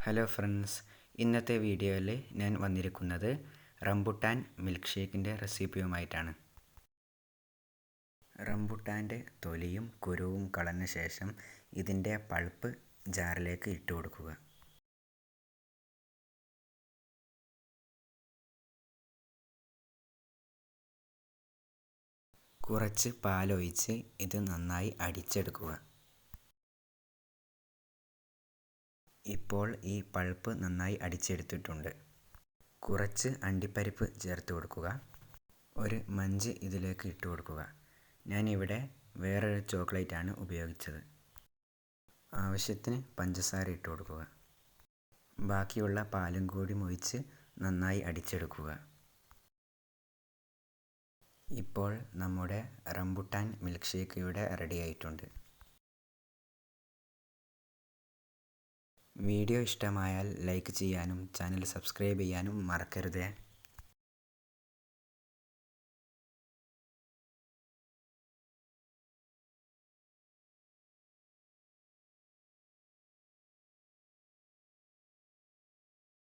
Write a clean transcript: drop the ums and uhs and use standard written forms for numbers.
Hello friends, ഇന്നത്തെ വീഡിയോയിൽ ഞാൻ വന്നിരിക്കുന്നത് റംബുട്ടാൻ മിൽക്ക് ഷേക്കിൻ്റെ റെസിപ്പിയുമായിട്ടാണ്. റംബുട്ടാൻ്റെ തൊലിയും കുരുവും കളഞ്ഞ ശേഷം ഇതിൻ്റെ പൾപ്പ് ജാറിലേക്ക് ഇട്ട് കൊടുക്കുക. കുറച്ച് പാലൊഴിച്ച് ഇത് നന്നായി അടിച്ചെടുക്കുക. ഇപ്പോൾ ഈ പൾപ്പ് നന്നായി അടിച്ചെടുത്തിട്ടുണ്ട്. കുറച്ച് അണ്ടിപ്പരിപ്പ് ചേർത്ത് കൊടുക്കുക. ഒരു മഞ്ച് ഇതിലേക്ക് ഇട്ട് കൊടുക്കുക. ഞാനിവിടെ വേറൊരു ചോക്ലേറ്റാണ് ഉപയോഗിച്ചത്. ആവശ്യത്തിന് പഞ്ചസാര ഇട്ട് കൊടുക്കുക. ബാക്കിയുള്ള പാലും കൂടി ഒഴിച്ച് നന്നായി അടിച്ചെടുക്കുക. ഇപ്പോൾ നമ്മുടെ റംബുട്ടാൻ മിൽക്ക് ഷേക്ക് ഇവിടെ റെഡി ആയിട്ടുണ്ട്. വീഡിയോ ഇഷ്ടമായാൽ ലൈക്ക് ചെയ്യാനും ചാനൽ സബ്സ്ക്രൈബ് ചെയ്യാനും മറക്കരുതേ.